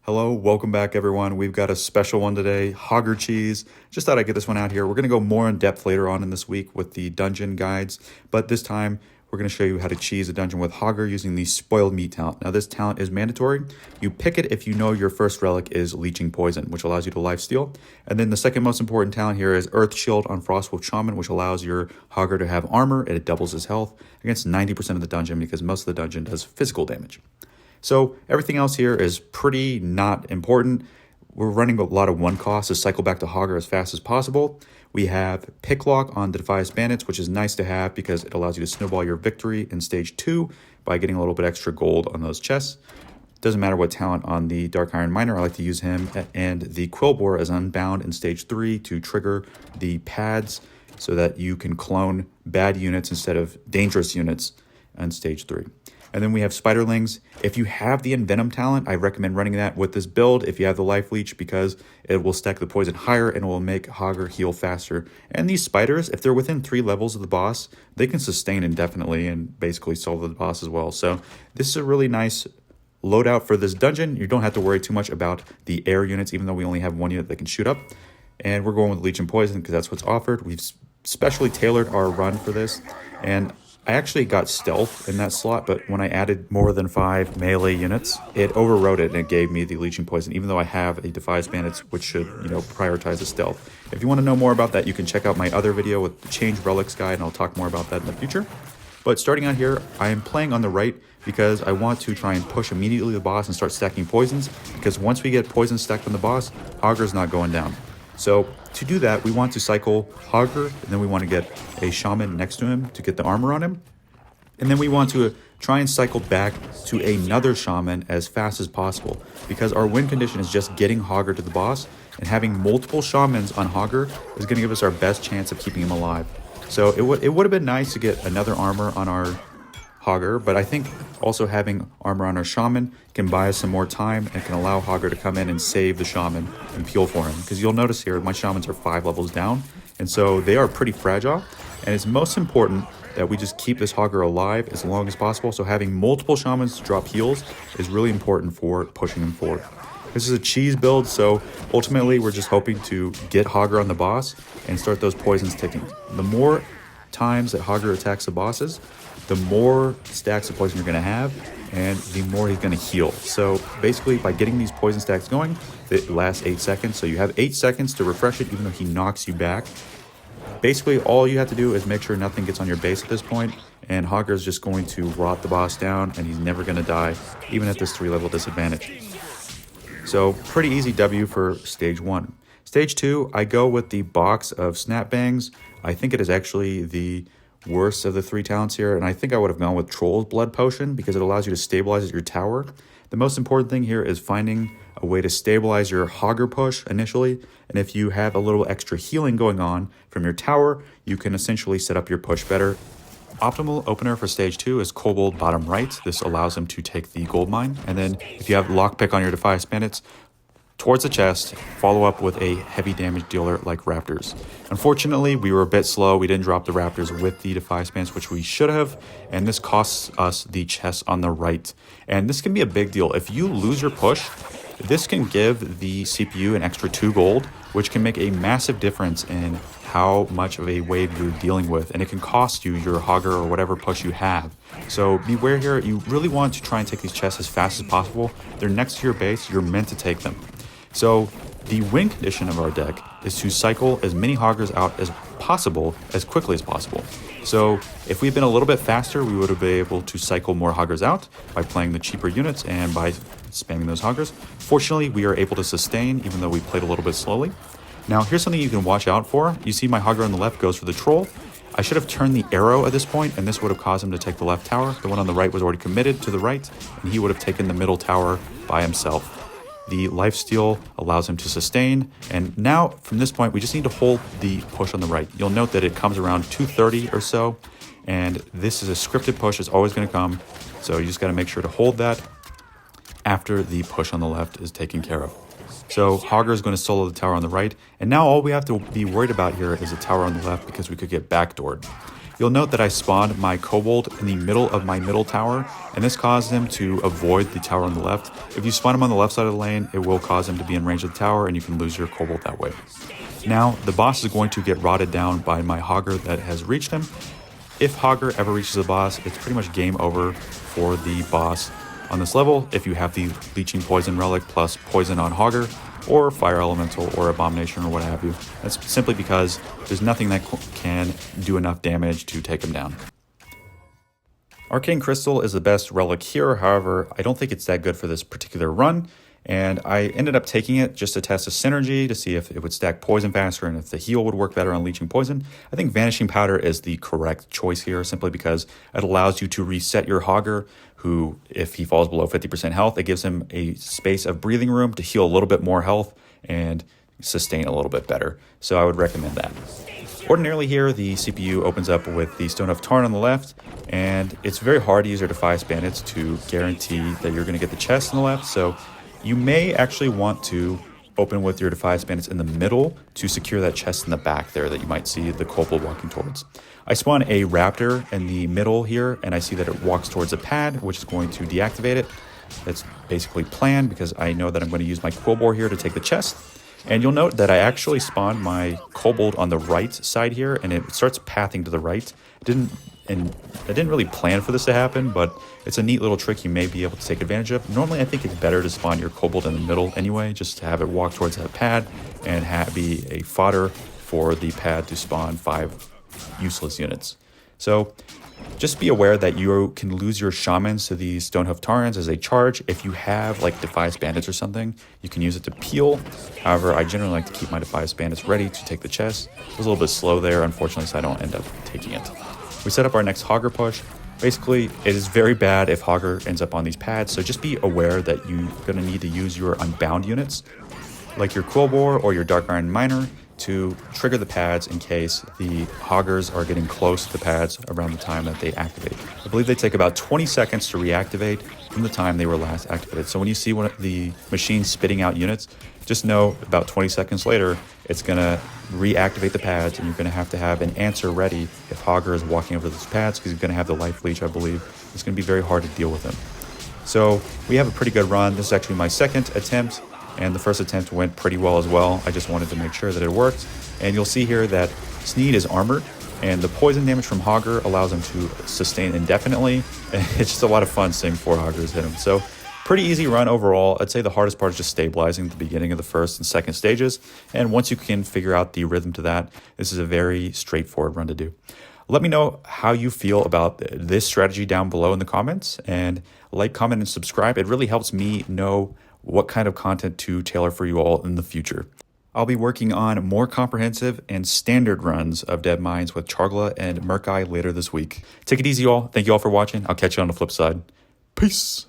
Hello, welcome back everyone. We've got a special one today, Hogger cheese. Just thought I'd get this one out here. We're going to go more in depth later on in this week with the dungeon guides, but this time we're going to show you how to cheese a dungeon with Hogger using the spoiled meat talent. Now this talent is mandatory. You pick it if you know your first relic is leeching poison, which allows you to lifesteal. And then the second most important talent here is Earth Shield on Frostwolf Shaman, which allows your Hogger to have armor and it doubles his health against 90% of the dungeon because most of the dungeon does physical damage. So everything else here is pretty not important. We're running a lot of one cost to cycle back to Hogger as fast as possible. We have Pick Lock on the Defias Bandits, which is nice to have because it allows you to snowball your victory in stage 2 by getting a little bit extra gold on those chests. Doesn't matter what talent on the Dark Iron Miner, I like to use him. And the Quillbore is Unbound in stage 3 to trigger the pads so that you can clone bad units instead of dangerous units on stage 3. And then we have Spiderlings. If you have the Envenom talent, I recommend running that with this build if you have the Life Leech because it will stack the poison higher and it will make Hogger heal faster. And these spiders, if they're within 3 levels of the boss, they can sustain indefinitely and basically solve the boss as well. So this is a really nice loadout for this dungeon. You don't have to worry too much about the air units, even though we only have one unit that can shoot up. And we're going with Leech and Poison because that's what's offered. We've specially tailored our run for this. And I actually got stealth in that slot, but when I added more than 5 melee units, it overrode it and it gave me the Leech and Poison, even though I have a Defias Bandits, which should, prioritize the stealth. If you want to know more about that, you can check out my other video with the Change Relics guide, and I'll talk more about that in the future. But starting out here, I am playing on the right because I want to try and push immediately the boss and start stacking poisons, because once we get poison stacked on the boss, Hogger's not going down. So to do that, we want to cycle Hogger, and then we want to get a Shaman next to him to get the armor on him. And then we want to try and cycle back to another Shaman as fast as possible, because our win condition is just getting Hogger to the boss, and having multiple Shamans on Hogger is going to give us our best chance of keeping him alive. So it would have been nice to get another armor on our Hogger, but I think also having armor on our Shaman can buy us some more time and can allow Hogger to come in and save the Shaman and peel for him. Because you'll notice here, my Shamans are 5 levels down, and so they are pretty fragile, and it's most important that we just keep this Hogger alive as long as possible. So having multiple Shamans drop heals is really important for pushing him forward. This is a cheese build, so ultimately we're just hoping to get Hogger on the boss and start those poisons ticking. The more times that Hogger attacks the bosses, the more stacks of poison you're going to have, and the more he's going to heal. So basically, by getting these poison stacks going, it lasts 8 seconds. So you have 8 seconds to refresh it, even though he knocks you back. Basically, all you have to do is make sure nothing gets on your base at this point, and Hogger is just going to rot the boss down, and he's never going to die, even at this 3-level disadvantage. So pretty easy W for stage 1. Stage 2, I go with the box of Snap Bangs. I think it is actually the worst of the 3 talents here, and I think I would have gone with Troll's Blood Potion because it allows you to stabilize your tower. The most important thing here is finding a way to stabilize your Hogger push initially, and if you have a little extra healing going on from your tower, you can essentially set up your push better. Optimal opener for stage 2 is Kobold bottom right. This allows him to take the gold mine, and then if you have lockpick on your Defias Bandits, towards the chest, follow up with a heavy damage dealer like Raptors. Unfortunately, we were a bit slow. We didn't drop the Raptors with the Defias Bandits, which we should have, and this costs us the chest on the right. And this can be a big deal. If you lose your push, this can give the CPU an extra 2 gold, which can make a massive difference in how much of a wave you're dealing with, and it can cost you your Hogger or whatever push you have. So beware here. You really want to try and take these chests as fast as possible. They're next to your base. You're meant to take them. So the win condition of our deck is to cycle as many Hoggers out as possible, as quickly as possible. So if we'd been a little bit faster, we would have been able to cycle more Hoggers out by playing the cheaper units and by spamming those Hoggers. Fortunately, we are able to sustain, even though we played a little bit slowly. Now, here's something you can watch out for. You see my Hogger on the left goes for the Troll. I should have turned the arrow at this point, and this would have caused him to take the left tower. The one on the right was already committed to the right, and he would have taken the middle tower by himself. The lifesteal allows him to sustain, and now from this point we just need to hold the push on the right. You'll note that it comes around 230 or so, and this is a scripted push. It's always going to come, so you just got to make sure to hold that after the push on the left is taken care of. So Hogger is going to solo the tower on the right, and now all we have to be worried about here is the tower on the left because we could get backdoored. You'll note that I spawned my kobold in the middle of my middle tower, and this caused him to avoid the tower on the left. If you spawn him on the left side of the lane, it will cause him to be in range of the tower, and you can lose your kobold that way. Now, the boss is going to get rotted down by my Hogger that has reached him. If Hogger ever reaches the boss, it's pretty much game over for the boss on this level if you have the Leeching Poison Relic plus Poison on Hogger, or Fire Elemental, or Abomination, or what have you. That's simply because there's nothing that can do enough damage to take him down. Arcane Crystal is the best relic here, however, I don't think it's that good for this particular run, and I ended up taking it just to test a synergy to see if it would stack poison faster and if the heal would work better on leeching poison. I think Vanishing Powder is the correct choice here, simply because it allows you to reset your Hogger, who, if he falls below 50% health, it gives him a space of breathing room to heal a little bit more health and sustain a little bit better. So I would recommend that. Ordinarily here, the CPU opens up with the Stone of Tarn on the left, and it's very hard to use your Defiance Bandits to guarantee that you're going to get the chest on the left, so you may actually want to open with your Defiance Bandits in the middle to secure that chest in the back there that you might see the kobold walking towards. I spawn a raptor in the middle here, and I see that it walks towards a pad, which is going to deactivate it. That's basically planned because I know that I'm going to use my Quillbore here to take the chest. And you'll note that I actually spawned my kobold on the right side here, and it starts pathing to the right. I didn't really plan for this to happen, but it's a neat little trick you may be able to take advantage of. Normally, I think it's better to spawn your kobold in the middle anyway, just to have it walk towards that pad and be a fodder for the pad to spawn 5 useless units. So just be aware that you can lose your shamans to these Stonehoof Tarns as they charge. If you have like Defiance Bandits or something, you can use it to peel. However, I generally like to keep my Defiance Bandits ready to take the chest. It was a little bit slow there, unfortunately, so I don't end up taking it. We set up our next Hogger push. Basically, it is very bad if Hogger ends up on these pads, so just be aware that you're going to need to use your Unbound units, like your Quillbore or your Dark Iron Miner, to trigger the pads in case the Hoggers are getting close to the pads around the time that they activate. I believe they take about 20 seconds to reactivate from the time they were last activated. So when you see one of the machines spitting out units, just know about 20 seconds later, it's going to reactivate the pads, and you're going to have an answer ready if Hogger is walking over those pads, because you're going to have the Life Leech, I believe. It's going to be very hard to deal with him. So we have a pretty good run. This is actually my second attempt, and the first attempt went pretty well as well. I just wanted to make sure that it worked. And you'll see here that Sneed is armored, and the poison damage from Hogger allows him to sustain indefinitely. And it's just a lot of fun seeing 4 Hoggers hit him. So pretty easy run overall. I'd say the hardest part is just stabilizing the beginning of the first and second stages. And once you can figure out the rhythm to that, this is a very straightforward run to do. Let me know how you feel about this strategy down below in the comments, and like, comment, and subscribe. It really helps me know what kind of content to tailor for you all in the future. I'll be working on more comprehensive and standard runs of Deadmines with Chargla and Murkai later this week. Take it easy, y'all. Thank you all for watching. I'll catch you on the flip side. Peace.